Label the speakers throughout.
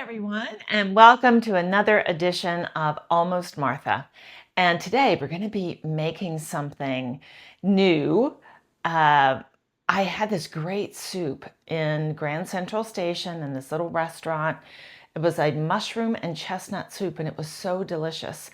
Speaker 1: everyone, and welcome to another edition of Almost Martha. And today we're going to be making something new. I had this great soup in Grand Central Station in this little restaurant. It was a mushroom and chestnut soup, and it was so delicious.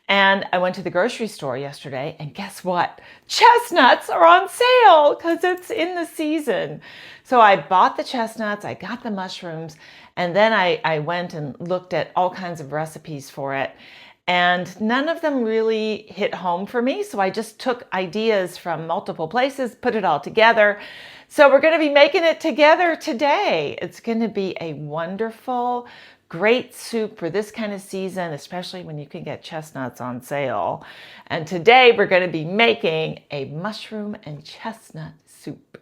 Speaker 1: And I went to the grocery store yesterday, and guess what? Chestnuts are on sale because it's in the season. So I bought the chestnuts, I got the mushrooms, and then I went and looked at all kinds of recipes for it. And none of them really hit home for me. So I just took ideas from multiple places, put it all together. So we're going to be making it together today. It's going to be a wonderful, great soup for this kind of season, especially when you can get chestnuts on sale. And today we're going to be making a mushroom and chestnut soup.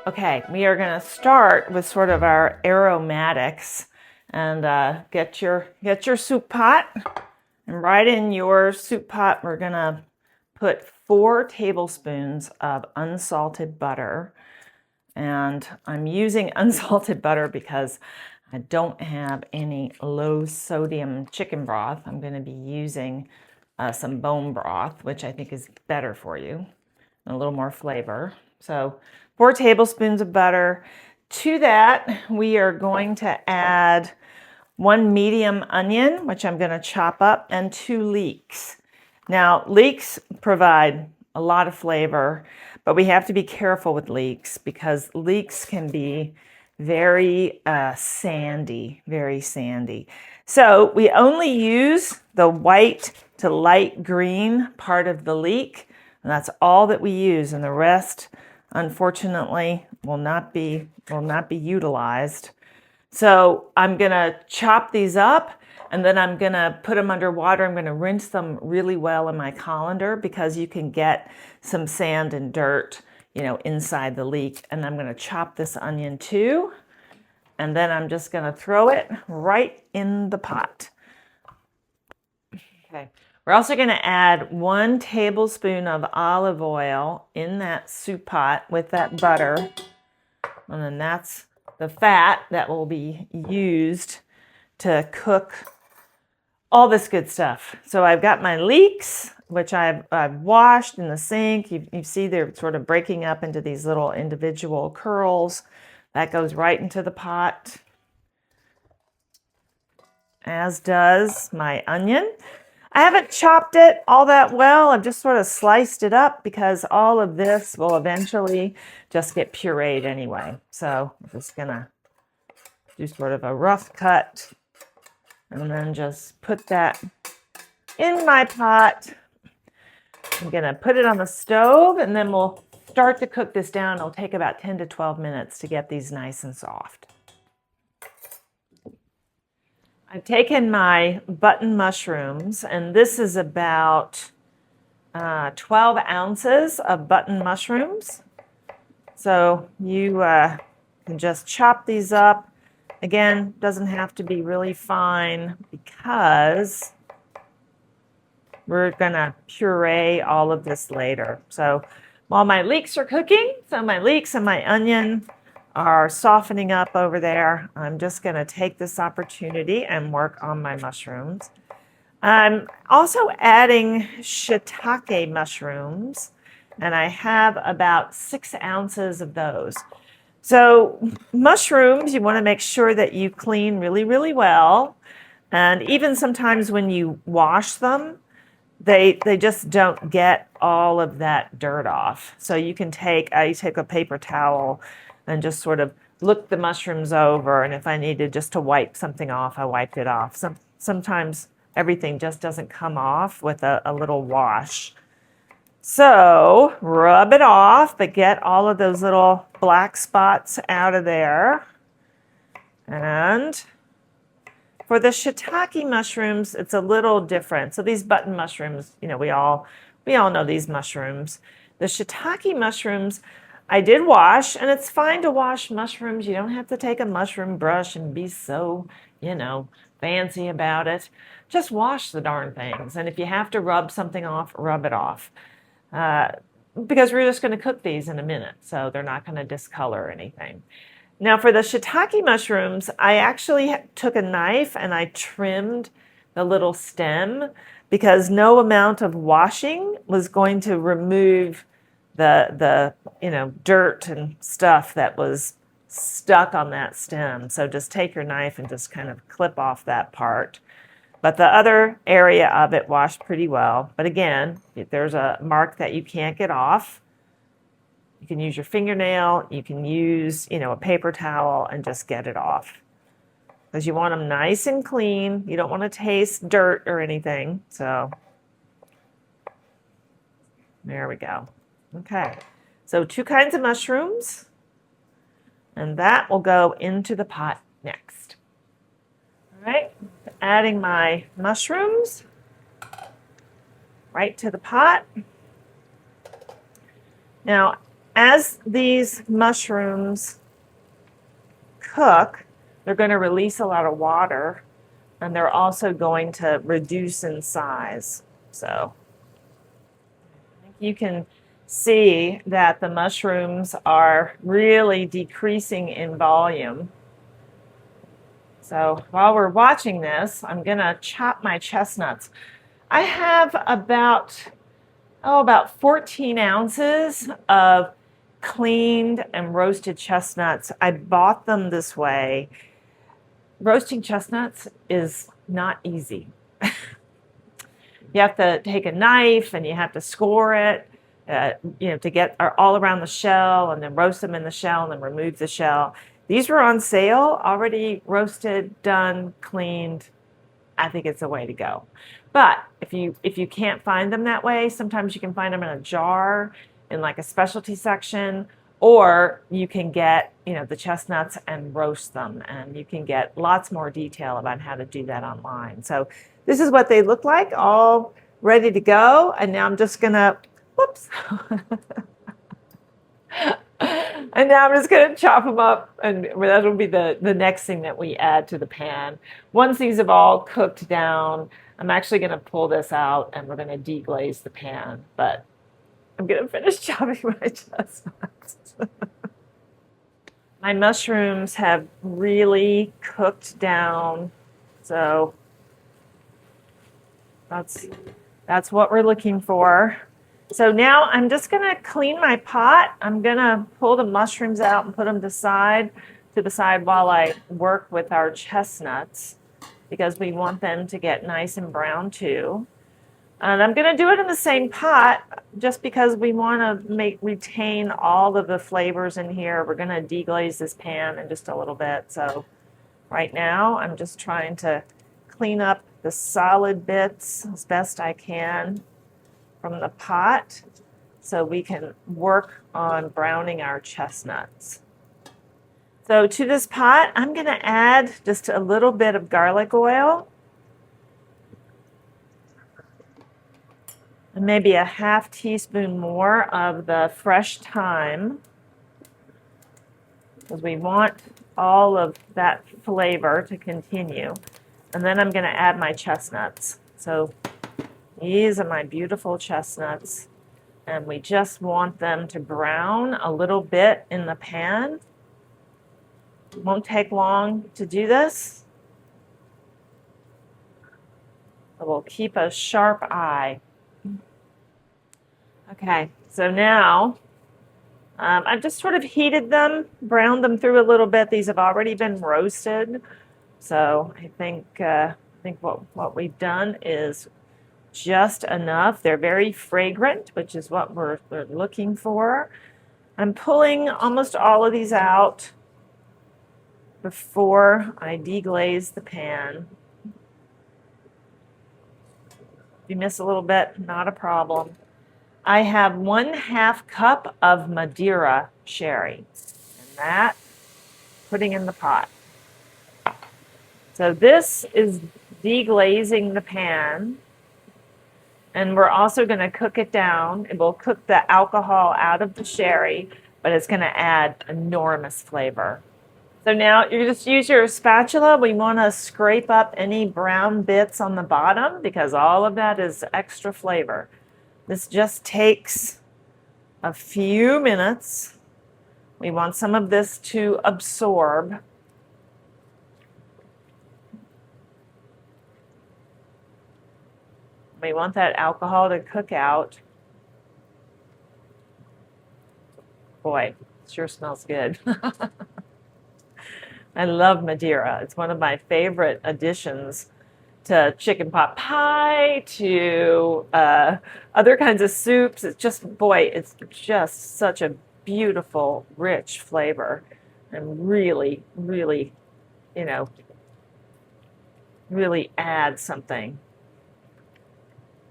Speaker 1: Okay, we are going to start with sort of our aromatics, and get your soup pot, and right in your soup pot we're going to put 4 tablespoons of unsalted butter. And I'm using unsalted butter because I don't have any low sodium chicken broth. I'm going to be using some bone broth, which I think is better for you and a little more flavor. So 4 tablespoons of butter. To that, we are going to add 1 medium onion, which I'm going to chop up, and 2 leeks. Now, leeks provide a lot of flavor, but we have to be careful with leeks because leeks can be very sandy, very sandy. So we only use the white to light green part of the leek, and that's all that we use, and the rest, unfortunately, will not be utilized. So I'm gonna chop these up, and then I'm gonna put them under water. I'm gonna rinse them really well in my colander because you can get some sand and dirt, inside the leek. And I'm gonna chop this onion too, and then I'm just gonna throw it right in the pot. Okay. We're also going to add 1 tablespoon of olive oil in that soup pot with that butter. And then that's the fat that will be used to cook all this good stuff. So I've got my leeks, which I've washed in the sink. You see they're sort of breaking up into these little individual curls. That goes right into the pot, as does my onion. I haven't chopped it all that well. I've just sort of sliced it up because all of this will eventually just get pureed anyway. So I'm just gonna do sort of a rough cut and then just put that in my pot. I'm gonna put it on the stove, and then we'll start to cook this down. It'll take about 10 to 12 minutes to get these nice and soft. I've taken my button mushrooms, and this is about 12 ounces of button mushrooms. So you can just chop these up. Again, doesn't have to be really fine because we're gonna puree all of this later. So while my leeks are cooking, so my leeks and my onion are softening up over there, I'm just going to take this opportunity and work on my mushrooms. I'm also adding shiitake mushrooms, and I have about 6 ounces of those. So mushrooms, you want to make sure that you clean really, really well. And even sometimes when you wash them, they just don't get all of that dirt off. So you can I take a paper towel and just sort of looked the mushrooms over, and if I needed just to wipe something off, I wiped it off. Sometimes everything just doesn't come off with a little wash. So rub it off, but get all of those little black spots out of there. And for the shiitake mushrooms, it's a little different. So these button mushrooms, you know, we all know these mushrooms. The shiitake mushrooms, I did wash, and it's fine to wash mushrooms. You don't have to take a mushroom brush and be so, you know, fancy about it. Just wash the darn things. And if you have to rub something off, rub it off. Because we're just going to cook these in a minute, so they're not going to discolor anything. Now for the shiitake mushrooms, I actually took a knife and I trimmed the little stem because no amount of washing was going to remove the you know, dirt and stuff that was stuck on that stem. So just take your knife and just kind of clip off that part. But the other area of it washed pretty well. But again, if there's a mark that you can't get off, you can use your fingernail, you can use, you know, a paper towel and just get it off. Because you want them nice and clean. You don't want to taste dirt or anything. So there we go. Okay, so 2 kinds of mushrooms. And that will go into the pot next. All right, adding my mushrooms right to the pot. Now, as these mushrooms cook, they're going to release a lot of water, and they're also going to reduce in size. So you can see that the mushrooms are really decreasing in volume. So while we're watching this, I'm going to chop my chestnuts. I have about 14 ounces of cleaned and roasted chestnuts. I bought them this way. Roasting chestnuts is not easy. You have to take a knife and you have to score it, you know, to get all around the shell, and then roast them in the shell and then remove the shell. These were on sale, already roasted, done, cleaned. I think it's a way to go. But if you can't find them that way, sometimes you can find them in a jar in like a specialty section, or you can get, you know, the chestnuts and roast them, and you can get lots more detail about how to do that online. So this is what they look like, all ready to go. And now I'm just gonna, whoops. And now I'm just going to chop them up, and that'll be the next thing that we add to the pan. Once these have all cooked down, I'm actually going to pull this out and we're going to deglaze the pan. But I'm going to finish chopping my chestnuts. My mushrooms have really cooked down, so that's what we're looking for. So now I'm just going to clean my pot. I'm going to pull the mushrooms out and put them to the side while I work with our chestnuts, because we want them to get nice and brown too. And I'm going to do it in the same pot just because we want to retain all of the flavors in here. We're going to deglaze this pan in just a little bit. So right now I'm just trying to clean up the solid bits as best I can from the pot so we can work on browning our chestnuts. So to this pot, I'm going to add just a little bit of garlic oil and maybe a ½ teaspoon more of the fresh thyme, because we want all of that flavor to continue. And then I'm going to add my chestnuts. So these are my beautiful chestnuts, and we just want them to brown a little bit in the pan. It won't take long to do this. But we'll keep a sharp eye. Okay, so now I've just sort of heated them, browned them through a little bit. These have already been roasted, so I think what we've done is just enough. They're very fragrant, which is what we're looking for. I'm pulling almost all of these out. before I deglaze the pan. If you miss a little bit, not a problem. I have 1/2 cup of Madeira sherry, and that putting in the pot. So this is deglazing the pan, and we're also going to cook it down. It will cook the alcohol out of the sherry, but it's going to add enormous flavor. So now you just use your spatula. We want to scrape up any brown bits on the bottom because all of that is extra flavor. This just takes a few minutes. We want some of this to absorb. We want that alcohol to cook out. Boy, it sure smells good. I love Madeira. It's one of my favorite additions to chicken pot pie, to other kinds of soups. It's just, boy, it's just such a beautiful, rich flavor, and really, really, you know, really add something.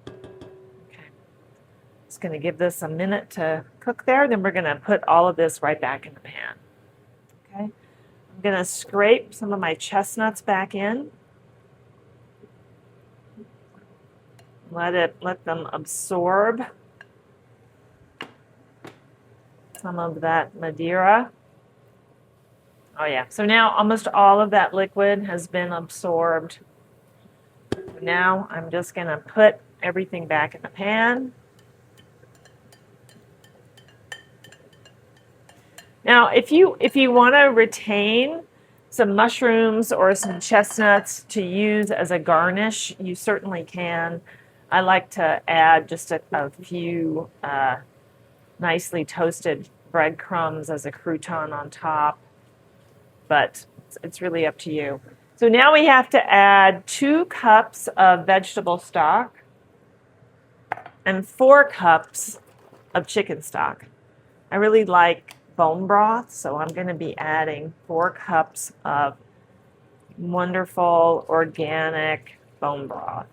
Speaker 1: Okay. Just going to give this a minute to cook there. Then we're going to put all of this right back in the pan. Okay. I'm going to scrape some of my chestnuts back in. Let them absorb some of that Madeira. Oh yeah, so now almost all of that liquid has been absorbed. Now I'm just going to put everything back in the pan. Now, if you want to retain some mushrooms or some chestnuts to use as a garnish, you certainly can. I like to add just a few nicely toasted breadcrumbs as a crouton on top, but it's really up to you. So now we have to add 2 cups of vegetable stock and 4 cups of chicken stock. I really like bone broth, so I'm going to be adding 4 cups of wonderful organic bone broth.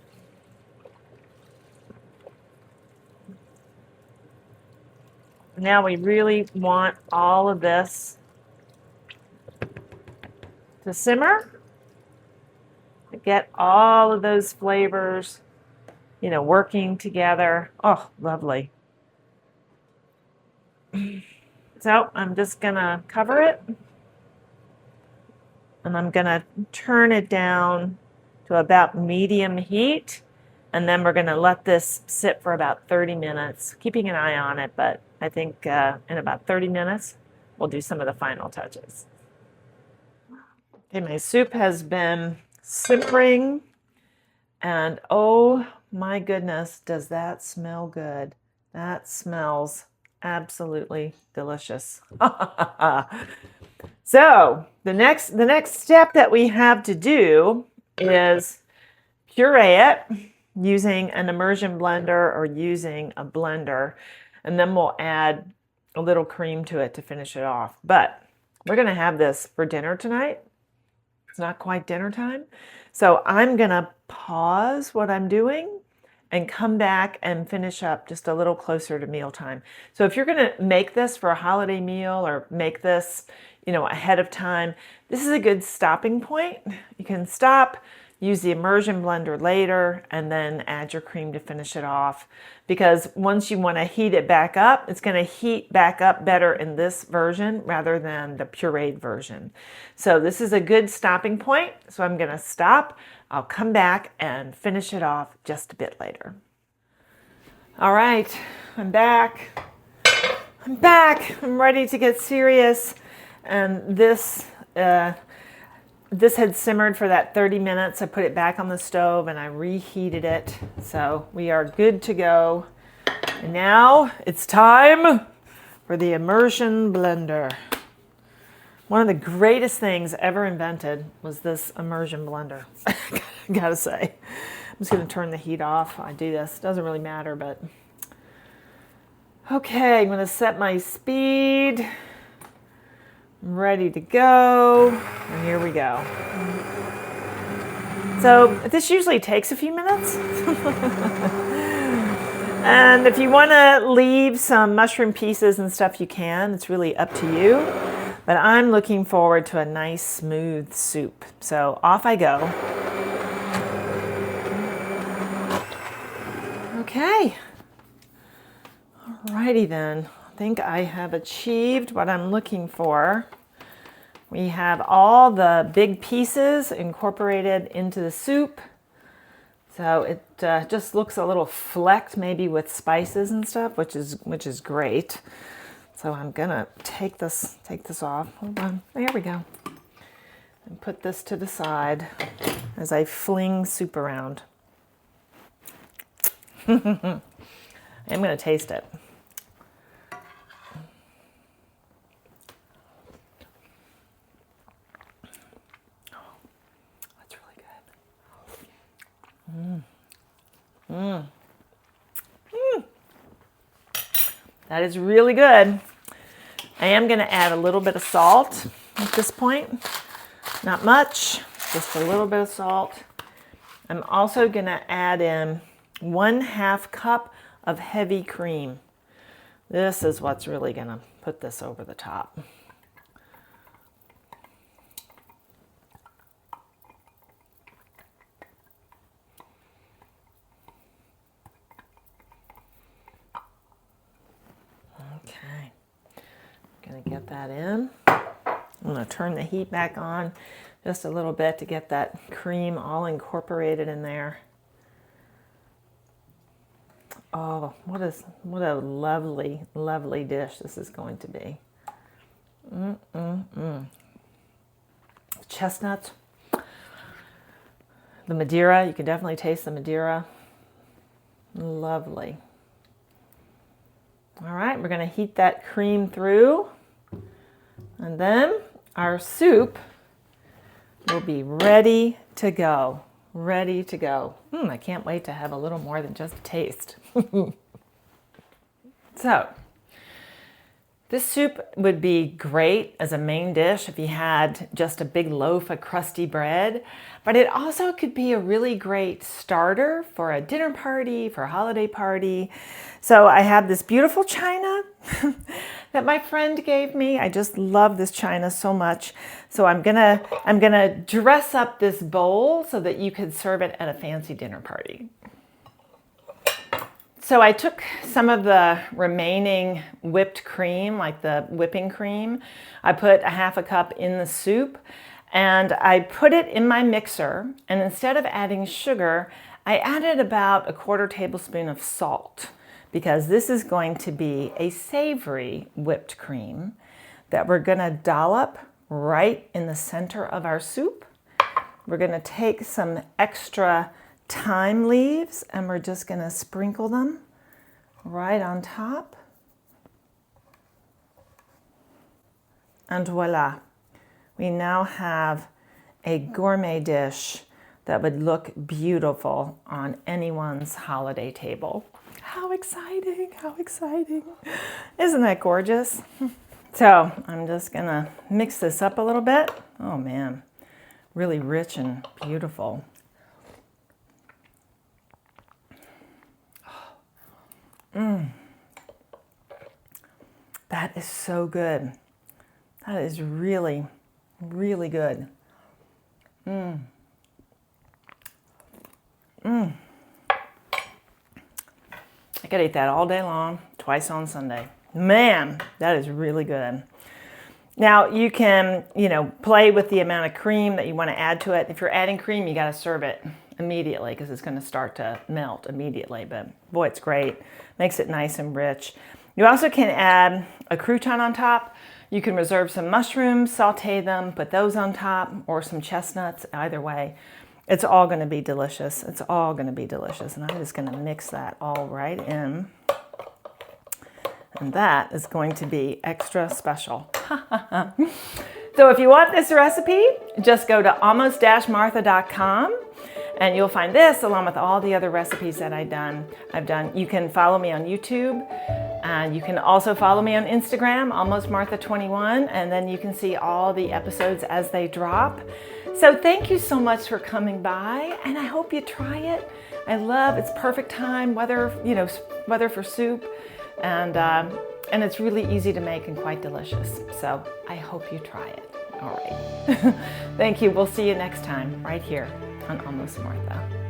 Speaker 1: Now we really want all of this to simmer, to get all of those flavors, you know, working together. Oh, lovely. So I'm just going to cover it, and I'm going to turn it down to about medium heat, and then we're going to let this sit for about 30 minutes, keeping an eye on it, but I think in about 30 minutes, we'll do some of the final touches. Okay, my soup has been simmering, and oh my goodness, does that smell good. That smells absolutely delicious. So the next step that we have to do is puree it using an immersion blender or using a blender, and then we'll add a little cream to it to finish it off. But we're going to have this for dinner tonight. It's not quite dinner time, so I'm going to pause what I'm doing and come back and finish up just a little closer to mealtime. So if you're going to make this for a holiday meal or make this, you know, ahead of time, this is a good stopping point. You can stop, use the immersion blender later, and then add your cream to finish it off. Because once you want to heat it back up, it's going to heat back up better in this version rather than the pureed version. So this is a good stopping point. So I'm going to stop. I'll come back and finish it off just a bit later. All right, I'm back. I'm ready to get serious. And this had simmered for that 30 minutes. I put it back on the stove and I reheated it. So we are good to go. And now it's time for the immersion blender. One of the greatest things ever invented was this immersion blender. Gotta say. I'm just going to turn the heat off. I do this. Doesn't really matter, but... Okay, I'm going to set my speed. ready to go. And here we go. So this usually takes a few minutes. And if you want to leave some mushroom pieces and stuff, you can. It's really up to you. But I'm looking forward to a nice smooth soup. So off I go. Okay. Alrighty then. I think I have achieved what I'm looking for. We have all the big pieces incorporated into the soup. So it just looks a little flecked, maybe with spices and stuff, which is great. So I'm gonna take this off. Hold on, there we go. And put this to the side as I fling soup around. I'm gonna taste it. That is really good. I am going to add a little bit of salt at this point. Not much, just a little bit of salt. I'm also going to add in 1/2 cup of heavy cream. This is what's really going to put this over the top. Okay, gonna get that in. I'm gonna turn the heat back on just a little bit to get that cream all incorporated in there. Oh, what a lovely, lovely dish this is going to be. Chestnuts, the Madeira, you can definitely taste the Madeira. Lovely. All right, we're going to heat that cream through, and then our soup will be ready to go. Ready to go. I can't wait to have a little more than just a taste. So, this soup would be great as a main dish if you had just a big loaf of crusty bread, but it also could be a really great starter for a dinner party, for a holiday party. So I have this beautiful china that my friend gave me. I just love this china so much. So I'm gonna dress up this bowl so that you could serve it at a fancy dinner party. So I took some of the remaining whipped cream, like the whipping cream. I put 1/2 cup in the soup, and I put it in my mixer. And instead of adding sugar, I added about 1/4 tablespoon of salt, because this is going to be a savory whipped cream that we're gonna dollop right in the center of our soup. We're gonna take some extra thyme leaves and we're just gonna sprinkle them right on top. And voila, we now have a gourmet dish that would look beautiful on anyone's holiday table. How exciting, how exciting. Isn't that gorgeous? So I'm just gonna mix this up a little bit. Oh man, really rich and beautiful. That is so good. That is really, really good. I could eat that all day long, twice on Sunday. Man, that is really good. Now you can, play with the amount of cream that you want to add to it. If you're adding cream, you got to serve it immediately because it's going to start to melt immediately. But boy, it's great. Makes it nice and rich. You also can add a crouton on top. You can reserve some mushrooms, saute them, put those on top, or some chestnuts. Either way, it's all going to be delicious. It's all going to be delicious. And I'm just going to mix that all right in. And that is going to be extra special. So if you want this recipe, just go to almost-martha.com and you'll find this along with all the other recipes that I've done. You can follow me on YouTube. You can also follow me on Instagram, almostmartha21, and then you can see all the episodes as they drop. So thank you so much for coming by, and I hope you try it. It's perfect time, weather for soup, and it's really easy to make and quite delicious. So I hope you try it. All right. Thank you. We'll see you next time right here on Almost Martha.